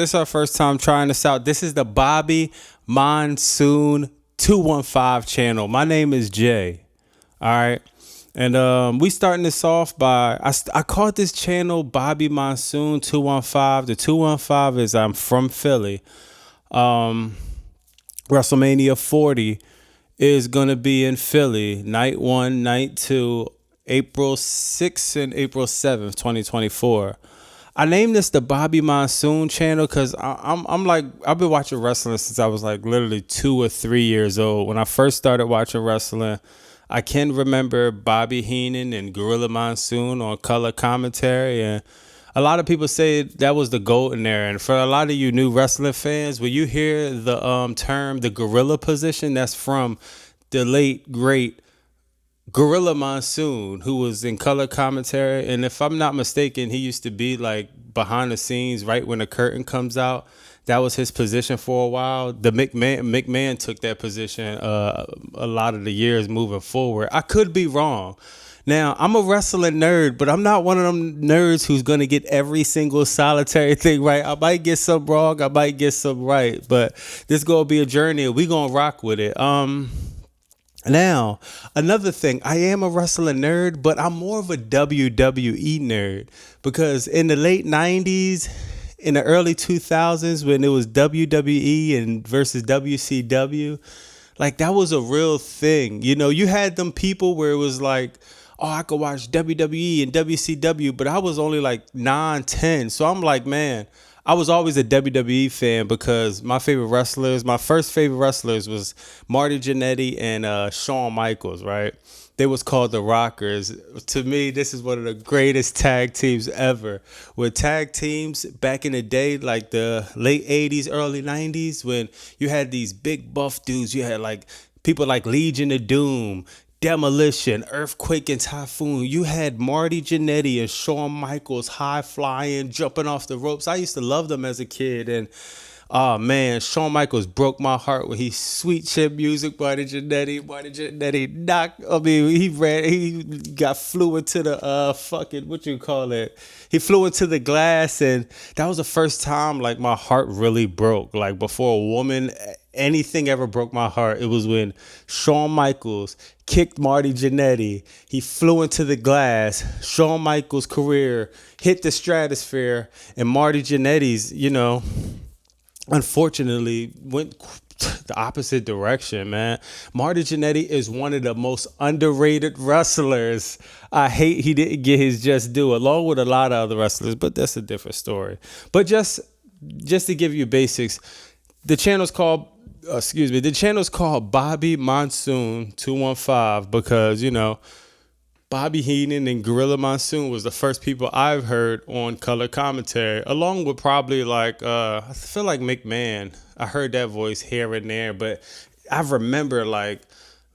this is our first time trying this out. This is the Bobby Monsoon 215 channel. My name is Jay. All right. And we starting this off by, I called this channel Bobby Monsoon 215. The 215 is I'm from Philly. Wrestlemania 40 is going to be in Philly. Night 1, Night 2, April 6th and April 7th, 2024. I named this the Bobby Monsoon channel because I'm like, I've been watching wrestling since I was like literally 2 or 3 years old. When I first started watching wrestling, I can remember Bobby Heenan and Gorilla Monsoon on color commentary. And a lot of people say that was the golden era. And for a lot of you new wrestling fans, when you hear the term the gorilla position, that's from the late, great Gorilla Monsoon, who was in color commentary. And if I'm not mistaken, he used to be like behind the scenes right when the curtain comes out. That was his position for a while. The McMahon took that position a lot of the years moving forward. I could be wrong. Now, I'm a wrestling nerd, but I'm not one of them nerds who's going to get every single solitary thing right. I might get some wrong. I might get some right. But this going to be a journey. We going to rock with it. Now, another thing, I am a wrestling nerd, but I'm more of a WWE nerd because in the late 90s, in the early 2000s, when it was WWE and versus WCW, like that was a real thing. You know, you had them people where it was like, oh, I could watch WWE and WCW, but I was only like 9, 10. So I'm like, man, I was always a WWE fan because my first favorite wrestlers was Marty Jannetty and Shawn Michaels, right? They was called the Rockers. To me, this is one of the greatest tag teams ever. With tag teams back in the day, like the late 80s, early 90s, when you had these big buff dudes, you had like people like Legion of Doom, Demolition, Earthquake, and Typhoon. You had Marty Jannetty and Shawn Michaels high flying, jumping off the ropes. I used to love them as a kid. And oh man, Shawn Michaels broke my heart when he sweet chin music. Marty Jannetty he got flew into the he flew into the glass, and that was the first time like my heart really broke. Like before a woman, anything ever broke my heart, it was when Shawn Michaels kicked Marty Jannetty. He flew into the glass. Shawn Michaels' career hit the stratosphere, and Marty Jannetty's, unfortunately went the opposite direction, man. Marty Jannetty is one of the most underrated wrestlers. I hate he didn't get his just due, along with a lot of other wrestlers, but that's a different story. But just to give you basics, the channel's called Bobby Monsoon 215 because, Bobby Heenan and Gorilla Monsoon was the first people I've heard on color commentary, along with probably I feel like McMahon. I heard that voice here and there, but I remember like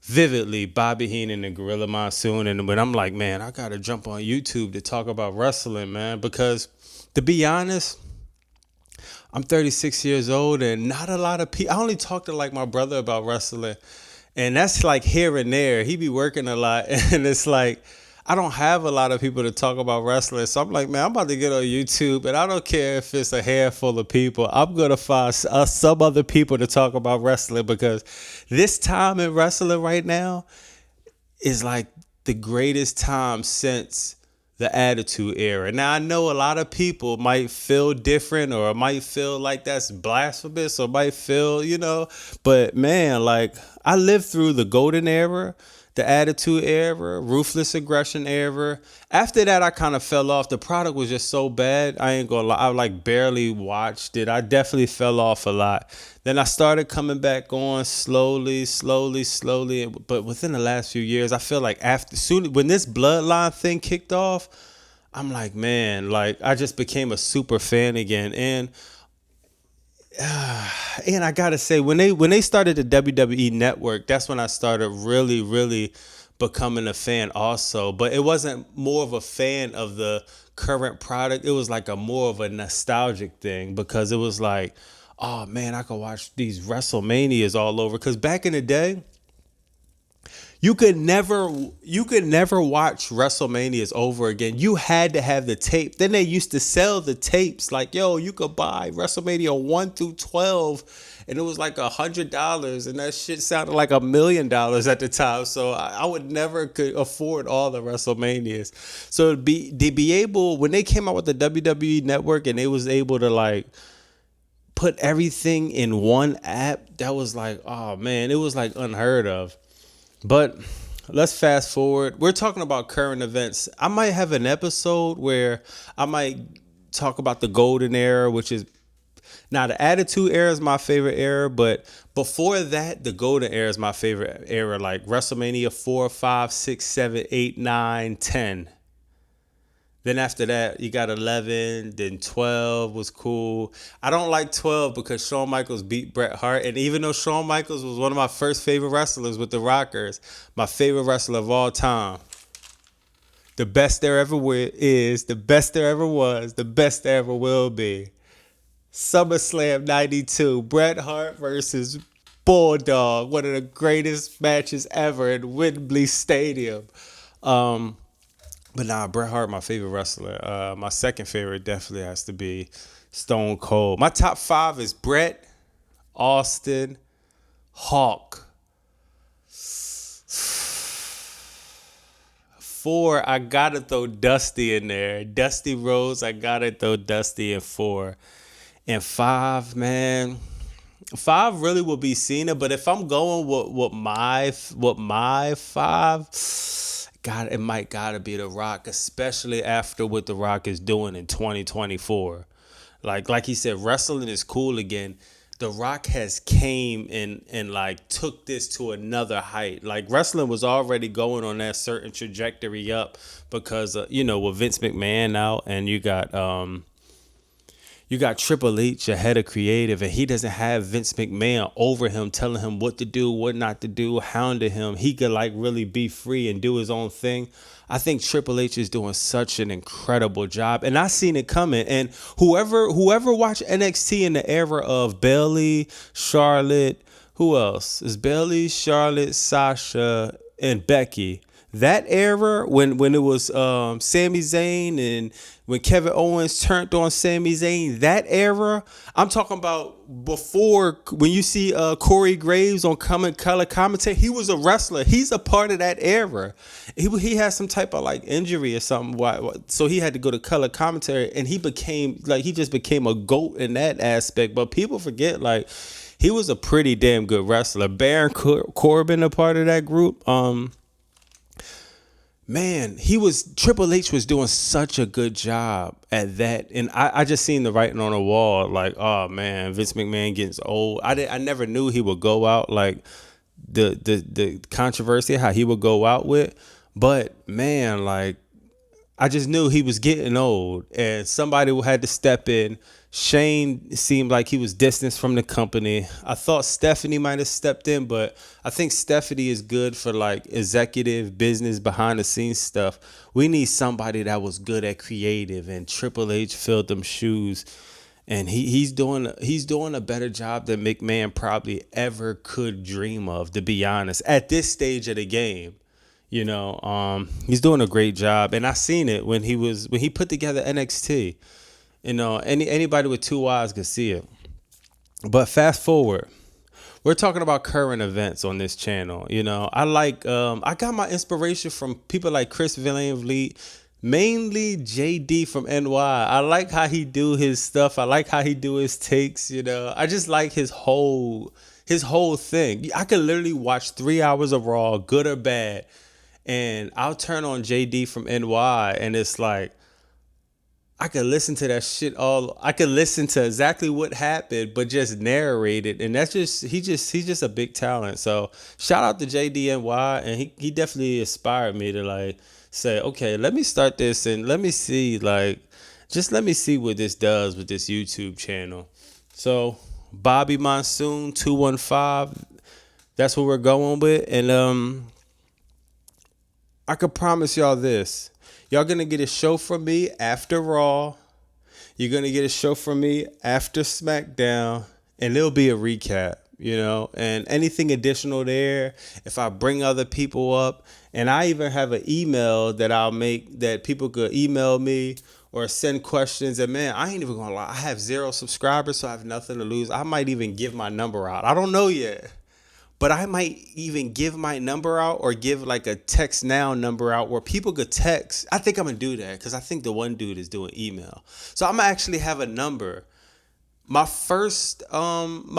vividly Bobby Heenan and Gorilla Monsoon. And when I'm like, man, I got to jump on YouTube to talk about wrestling, man, because to be honest, I'm 36 years old and not a lot of people. I only talk to like my brother about wrestling. And that's like here and there. He be working a lot. And it's like, I don't have a lot of people to talk about wrestling. So I'm like, man, I'm about to get on YouTube. And I don't care if it's a handful of people. I'm going to find some other people to talk about wrestling because this time in wrestling right now is like the greatest time since the Attitude Era. Now, I know a lot of people might feel different or might feel like that's blasphemous or might feel, but man, like I lived through the Golden Era, the Attitude Era, Ruthless Aggression Era. After that, I kind of fell off. The product was just so bad. I ain't gonna lie. I like barely watched it. I definitely fell off a lot. Then I started coming back on slowly. But within the last few years, I feel like when this Bloodline thing kicked off, I'm like, man, like I just became a super fan again. And I gotta say, when they started the WWE Network, that's when I started really, really becoming a fan also. But it wasn't more of a fan of the current product. It was like more of a nostalgic thing because it was like, oh man, I could watch these WrestleManias all over. Because back in the day, You could never watch WrestleManias over again. You had to have the tape. Then they used to sell the tapes like, yo, you could buy WrestleMania 1 through 12, and it was like $100, and that shit sounded like $1,000,000 at the time. So I would never could afford all the WrestleManias. So to be able, when they came out with the WWE Network and they was able to like put everything in one app, that was like, oh man, it was like unheard of. But let's fast forward. We're talking about current events. I might have an episode where I might talk about the golden era, which is now the Attitude Era is my favorite era, but before that, the golden era is my favorite era, like WrestleMania 4, 5, 6, 7, 8, 9, 10. Then after that, you got 11, then 12 was cool. I don't like 12 because Shawn Michaels beat Bret Hart. And even though Shawn Michaels was one of my first favorite wrestlers with the Rockers, my favorite wrestler of all time, the best there ever is, the best there ever was, the best there ever will be. SummerSlam 92, Bret Hart versus Bulldog, one of the greatest matches ever in Wembley Stadium. But nah, Bret Hart, my favorite wrestler. My second favorite definitely has to be Stone Cold. My top 5 is Bret, Austin, Hawk. 4, I gotta throw Dusty in there. Dusty Rhodes, I gotta throw Dusty in 4. And 5, man, 5 really will be Cena. But if I'm going with my 5, it might gotta be The Rock, especially after what The Rock is doing in 2024. Like he said, wrestling is cool again. The Rock has came and like took this to another height. Like wrestling was already going on that certain trajectory up because with Vince McMahon out, and you got Triple H, a head of creative, and he doesn't have Vince McMahon over him, telling him what to do, what not to do, hounding him. He could like really be free and do his own thing. I think Triple H is doing such an incredible job, and I seen it coming. And whoever watched NXT in the era of Bayley, Charlotte, who else is Bayley, Charlotte, Sasha, and Becky? That era when it was Sami Zayn and when Kevin Owens turned on Sami Zayn, that era, I'm talking about before, when you see Corey Graves on color commentary, he was a wrestler. He's a part of that era. He had some type of like injury or something, so he had to go to color commentary, and he just became a GOAT in that aspect. But people forget, like, he was a pretty damn good wrestler. Baron Corbin, a part of that group. Man, Triple H was doing such a good job at that. And I just seen the writing on the wall, like, oh man, Vince McMahon getting old. I never knew he would go out like the controversy, how he would go out with. But man, like, I just knew he was getting old, and somebody had to step in. Shane seemed like he was distanced from the company. I thought Stephanie might have stepped in, but I think Stephanie is good for like executive business, behind the scenes stuff. We need somebody that was good at creative, and Triple H filled them shoes, and he's doing a better job than McMahon probably ever could dream of, to be honest, at this stage of the game. He's doing a great job, and I seen it when he put together NXT. Anybody with 2 eyes could see it. But fast forward, we're talking about current events on this channel. I got my inspiration from people like Chris Van Vliet, mainly JD from NY. I like how he do his stuff. I like how he do his takes. I just like his whole thing. I could literally watch 3 hours of Raw, good or bad, and I'll turn on JD from NY, and it's like, I could listen to that shit I could listen to exactly what happened, but just narrate it. And that's he's just a big talent. So shout out to JDNY, and he definitely inspired me to like say, okay, let me start this, and let me see what this does with this YouTube channel. So Bobby Monsoon 215, that's what we're going with. And I could promise y'all this. Y'all going to get a show from me after Raw. You're going to get a show from me after Smackdown. And it'll be a recap. and anything additional there, if I bring other people up, and I even have an email that I'll make that people could email me or send questions. And man, I ain't even gonna lie, I have 0 subscribers, so I have nothing to lose. I might even give my number out. I don't know yet. But I might even give my number out or give like a text now number out where people could text. I think I'm gonna do that because I think the one dude is doing email. So I'm gonna actually have a number. My first SmackDown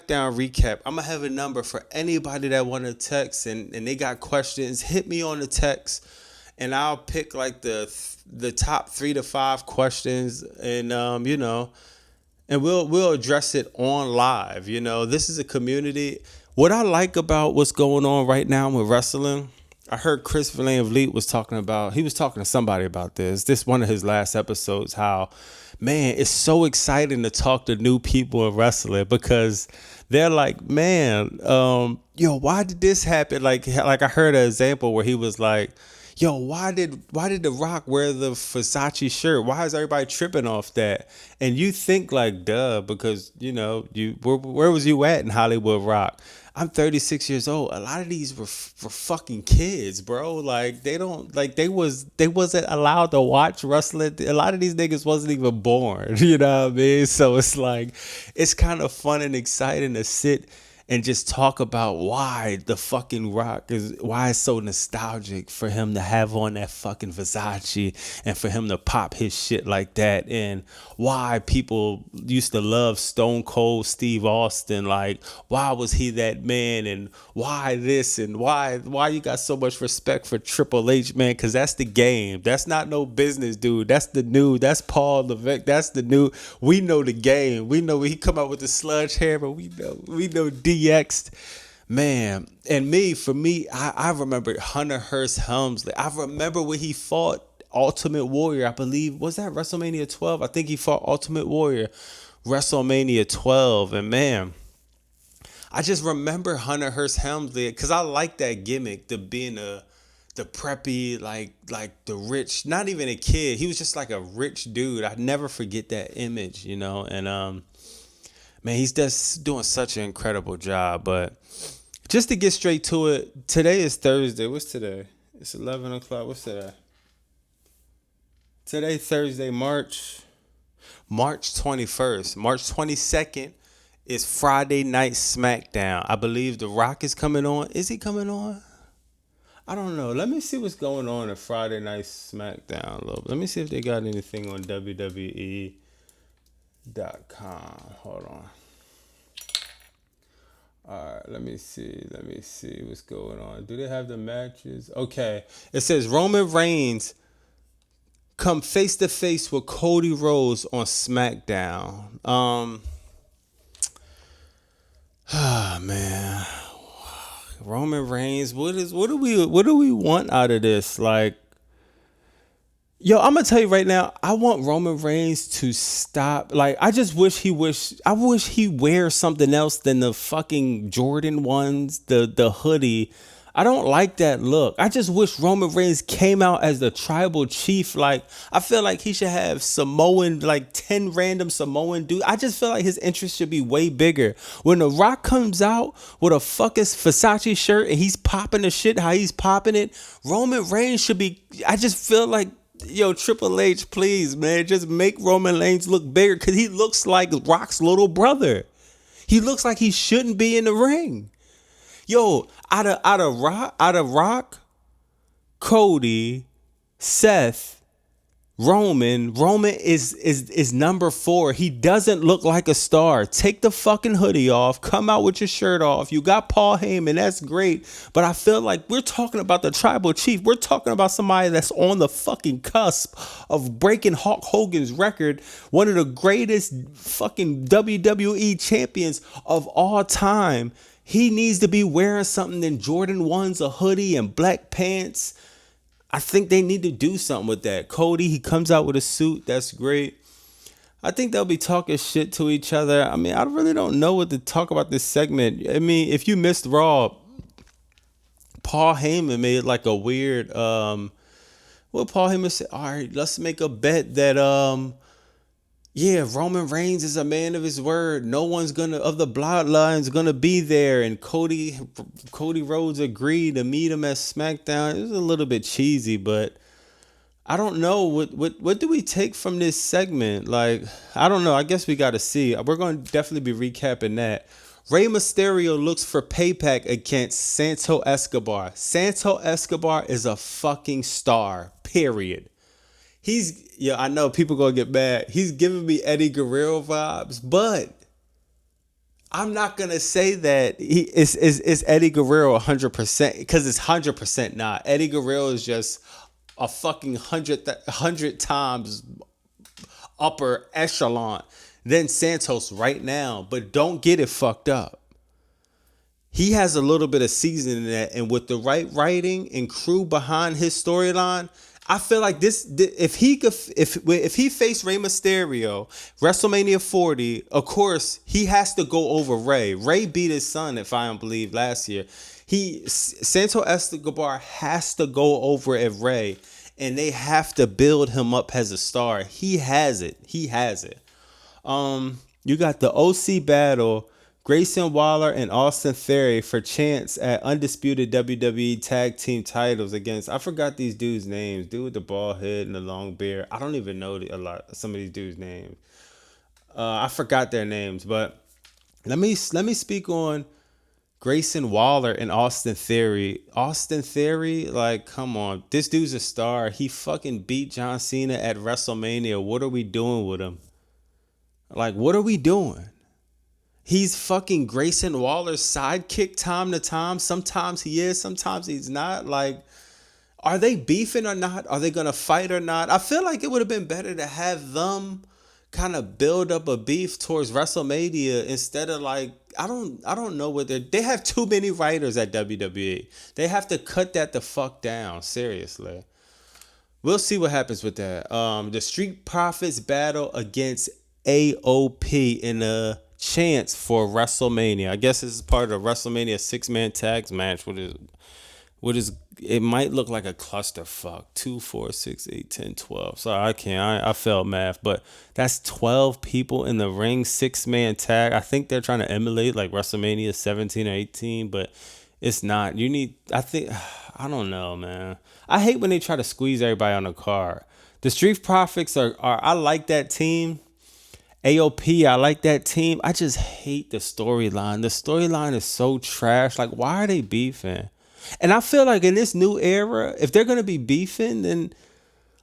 recap, I'm gonna have a number for anybody that wanna text and they got questions. Hit me on the text and I'll pick like the top 3 to 5 questions and we'll address it on live. This is a community. What I like about what's going on right now with wrestling, I heard Chris Van Vliet was talking to somebody about this one of his last episodes, how, man, it's so exciting to talk to new people in wrestling because they're like, man, why did this happen? Like I heard an example where he was like, yo, why did The Rock wear the Versace shirt? Why is everybody tripping off that? And you think like, duh, because where was you at in Hollywood Rock? I'm 36 years old. A lot of these were fucking kids, bro. Like they wasn't allowed to watch wrestling. A lot of these niggas wasn't even born. You know what I mean? So it's like, it's kind of fun and exciting to sit and just talk about why the fucking Rock why it's so nostalgic for him to have on that fucking Versace and for him to pop his shit like that, and why people used to love Stone Cold Steve Austin. Like, why was he that man, and why this, and why you got so much respect for Triple H, man? Because that's the game. That's not no business, dude. That's Paul Levesque. That's the new. We know the game. We know when he come out with the sludge hammer. We know DX'd. Man, and for me, I remember Hunter Hearst Helmsley. I remember when he fought Ultimate Warrior. I believe, was that WrestleMania 12? I think he fought Ultimate Warrior WrestleMania 12. And man, I just remember Hunter Hearst Helmsley because I like that gimmick, the being the preppy, like the rich, not even a kid. He was just like a rich dude. I never forget that image, and man, he's just doing such an incredible job. But just to get straight to it, today is Thursday. What's today? It's 11 o'clock. What's today? Today, Thursday, March 21st. March 22nd is Friday Night Smackdown. I believe The Rock is coming on. Is he coming on? I don't know. Let me see what's going on at Friday Night Smackdown a little bit. Let me see if they got anything on WWE.com. Hold on. All right, let me see what's going on. Do they have the matches? Okay. It says Roman Reigns come face to face with Cody Rhodes on SmackDown. Man. Roman Reigns, what do we want out of this? Like, yo, I'm gonna tell you right now, I want Roman Reigns to stop. Like, I wish he wears something else than the fucking Jordan ones, the hoodie. I don't like that look. I just wish Roman Reigns came out as the tribal chief. Like, I feel like he should have Samoan, like 10 random Samoan dudes. I just feel like his interest should be way bigger. When The Rock comes out with a fucking Versace shirt and he's popping the shit how he's popping it, Roman Reigns should be. I just feel like, yo, Triple H, please, man, just make Roman Reigns look bigger because he looks like Rock's little brother. He looks like he shouldn't be in the ring. Yo, out of Rock, Cody, Seth, Roman is number 4. He doesn't look like a star. Take the fucking hoodie off. Come out with your shirt off. You got Paul Heyman. That's great. But I feel like we're talking about the tribal chief. We're talking about somebody that's on the fucking cusp of breaking Hulk Hogan's record. One of the greatest fucking WWE champions of all time. He needs to be wearing something than Jordan 1s, a hoodie and black pants. I think they need to do something with that. Cody, he comes out with a suit. That's great. I think they'll be talking shit to each other. I mean, I really don't know what to talk about this segment. I mean, if you missed Raw, Paul Heyman made like a weird, Paul Heyman said, all right, let's make a bet that, yeah, Roman Reigns is a man of his word. No one's gonna of the bloodlines gonna be there, and Cody Rhodes agreed to meet him at SmackDown. It was a little bit cheesy, but I don't know what do we take from this segment. Like, I don't know. I guess we got to see. We're going to definitely be recapping that. Rey Mysterio looks for payback against Santo Escobar. Santo Escobar is a fucking star. Period. Yeah, I know people gonna get mad. He's giving me Eddie Guerrero vibes, but I'm not gonna say that is Eddie Guerrero 100% because it's 100% not. Eddie Guerrero is just a fucking hundred times upper echelon than Santos right now. But don't get it fucked up. He has a little bit of season in that, and with the right writing and crew behind his storyline, I feel like if he faced Rey Mysterio WrestleMania 40, of course he has to go over Rey. Rey beat his son, if I don't believe, last year. Santo Escobar has to go over at Rey, and they have to build him up as a star. He has it. He has it. You got the OC battle, Grayson Waller and Austin Theory for chance at undisputed WWE tag team titles against, I forgot these dudes' names. Dude with the bald head and the long beard. I don't even know some of these dudes' names. I forgot their names, but let me speak on Grayson Waller and Austin Theory. Austin Theory, like, come on. This dude's a star. He fucking beat John Cena at WrestleMania. What are we doing with him? Like, what are we doing? He's fucking Grayson Waller's sidekick time to time. Sometimes he is, sometimes he's not. Like, are they beefing or not? Are they gonna fight or not? I feel like it would have been better to have them kind of build up a beef towards WrestleMania instead of like, I don't know what they have too many writers at WWE. They have to cut that the fuck down. Seriously. We'll see what happens with that. The Street Profits battle against AOP in a chance for WrestleMania. I guess this is part of the WrestleMania 6-man tags match. What is it might look like a clusterfuck. 2, 4, 6, 8, 10, 12. Sorry, I can't. I failed math, but that's 12 people in the ring, 6-man tag. I think they're trying to emulate like WrestleMania 17 or 18, but it's not. I don't know, man. I hate when they try to squeeze everybody on the card. The Street Profits are I like that team. AOP, I like that team. I just hate the storyline. The storyline is so trash. Like, why are they beefing? And I feel like in this new era, if they're gonna be beefing, then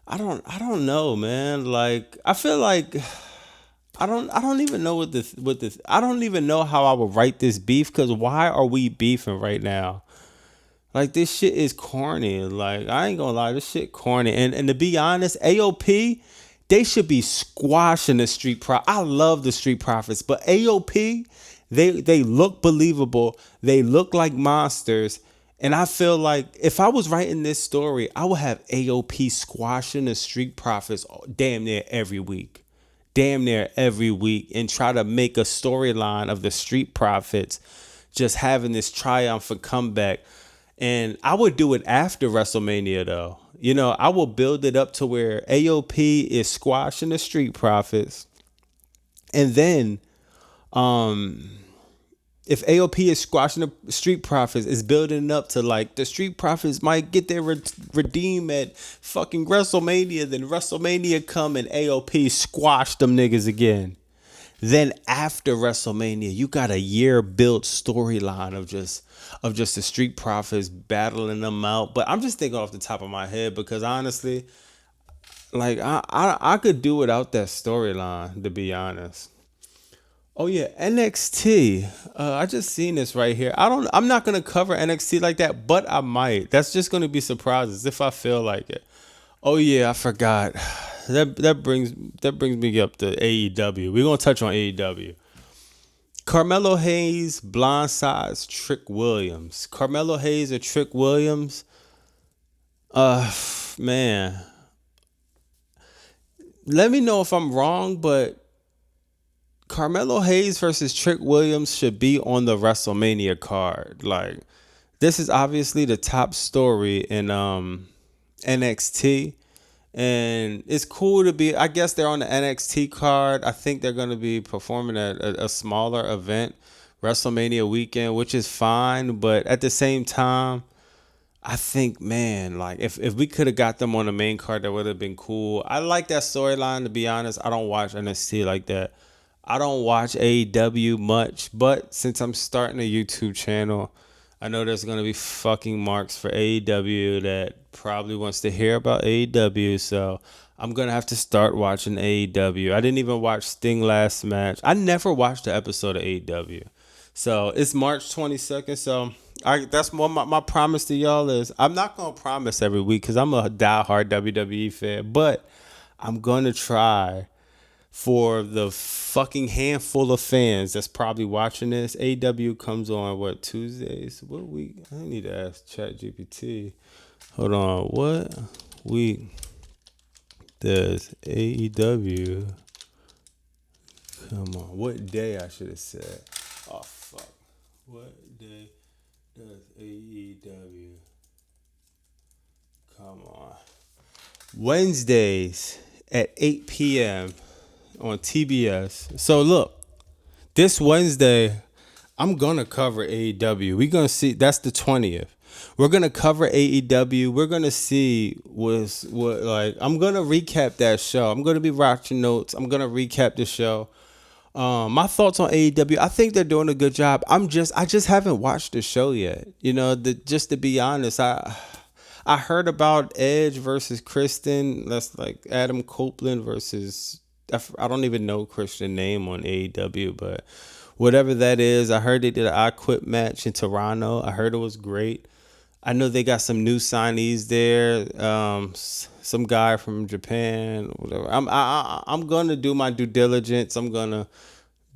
I don't know, man. Like, I feel like I don't even know I don't even know how I would write this beef, because why are we beefing right now? Like, this shit is corny. Like, I ain't gonna lie, this shit corny. And to be honest, AOP, they should be squashing the Street Profits. I love the Street Profits, but AOP, they look believable. They look like monsters. And I feel like if I was writing this story, I would have AOP squashing the Street Profits damn near every week. Damn near every week, and try to make a storyline of the Street Profits just having this triumphant comeback. And I would do it after WrestleMania, though. You know, I will build it up to where AOP is squashing the Street Profits. And then, if AOP is squashing the Street Profits, it's building up to like the Street Profits might get their redeem at fucking WrestleMania. Then WrestleMania come and AOP squash them niggas again. Then after WrestleMania, you got a year built storyline of just the Street Profits battling them out. But I'm just thinking off the top of my head, because honestly, like I could do without that storyline, to be honest. Oh yeah, NXT. I just seen this right here. I'm not gonna cover NXT like that, but I might. That's just gonna be surprises if I feel like it. Oh yeah, I forgot. That brings me up to AEW. We're gonna touch on AEW. Carmelo Hayes blindsides Trick Williams. Carmelo Hayes or Trick Williams? Man. Let me know if I'm wrong, but Carmelo Hayes versus Trick Williams should be on the WrestleMania card. Like, this is obviously the top story in NXT. And it's cool to be, I guess they're on the NXT card. I think they're going to be performing at a smaller event, Wrestlemania weekend, which is fine. But at the same time, I think, man, like if we could have got them on the main card, that would have been cool. I like that storyline, to be honest. I don't watch NXT like that. I don't watch AEW much, but since I'm starting a YouTube channel, I know there's gonna be fucking marks for AEW that probably wants to hear about AEW, so I'm gonna have to start watching AEW. I didn't even watch Sting last match. I never watched the episode of AEW. So it's March 22nd. So that's more my promise to y'all is I'm not gonna promise every week because I'm a diehard WWE fan, but I'm gonna try for the fucking handful of fans that's probably watching this. AEW comes on what, Tuesdays? What week? I need to ask ChatGPT. Hold on. What week does AEW come on? What day I should have said? Oh fuck. What day does AEW come on? Wednesdays at 8 p.m. on TBS. So look, this Wednesday, I'm gonna cover AEW. We're gonna see. That's the 20th. We're gonna cover AEW. We're gonna see what like. I'm gonna recap that show. I'm gonna be watching notes. I'm gonna recap the show. My thoughts on AEW. I think they're doing a good job. I just haven't watched the show yet. You know, just to be honest, I heard about Edge versus Kristen. That's like Adam Copeland versus, I don't even know Christian name on AEW, but whatever that is, I heard they did an I Quit match in Toronto. I heard it was great. I know they got some new signees there. Some guy from Japan. Whatever. I'm gonna do my due diligence. I'm gonna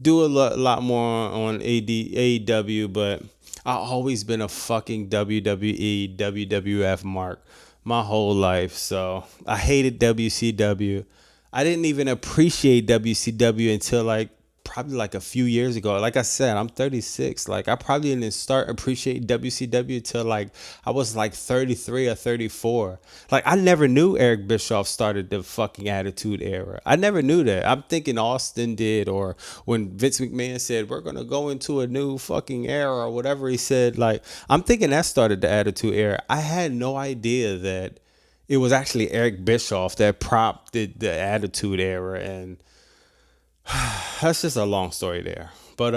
do a lot more on AEW, but I've always been a fucking WWE, WWF mark my whole life. So I hated WCW. I didn't even appreciate WCW until like probably like a few years ago. Like I said, I'm 36. Like I probably didn't start appreciating WCW till like I was like 33 or 34. Like I never knew Eric Bischoff started the fucking Attitude Era. I never knew that. I'm thinking Austin did, or when Vince McMahon said we're gonna go into a new fucking era or whatever he said. Like I'm thinking that started the Attitude Era. I had no idea that it was actually Eric Bischoff that prompted the Attitude Era, and that's just a long story there. But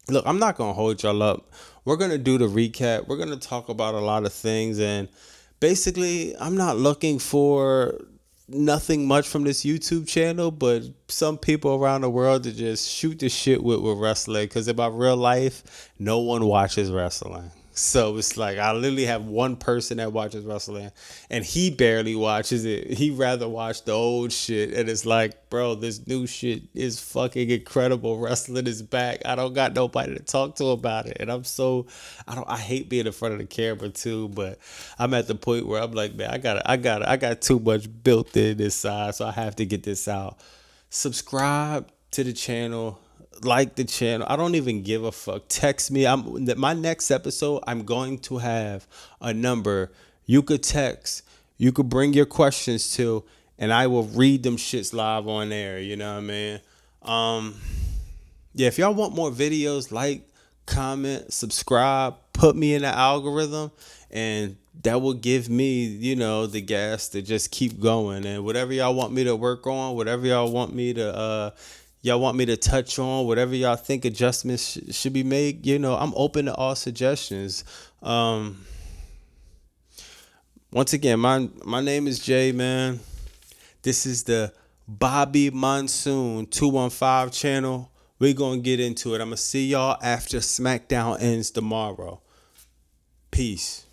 look, I'm not gonna hold y'all up. We're gonna do the recap. We're gonna talk about a lot of things, and basically, I'm not looking for nothing much from this YouTube channel, but some people around the world to just shoot the shit with wrestling. Because in my real life, no one watches wrestling. So it's like I literally have one person that watches wrestling, and he barely watches it. He rather watch the old shit, and it's like, bro, this new shit is fucking incredible. Wrestling is back. I don't got nobody to talk to about it, and I hate being in front of the camera too. But I'm at the point where I'm like, man, I got too much built in this side, so I have to get this out. Subscribe to the channel, like the channel. I don't even give a fuck. Text me. My next episode, I'm going to have a number you could text, you could bring your questions to, and I will read them shits live on air. You know what I mean? Yeah, if y'all want more videos, like, comment, subscribe, put me in the algorithm, and that will give me, the gas to just keep going. And whatever y'all want me to work on, whatever y'all want me to touch on, whatever y'all think adjustments should be made, I'm open to all suggestions. Once again, my name is Jay, man. This is the Bobby Monsoon 215 channel. We're going to get into it. I'm going to see y'all after Smackdown ends tomorrow. Peace.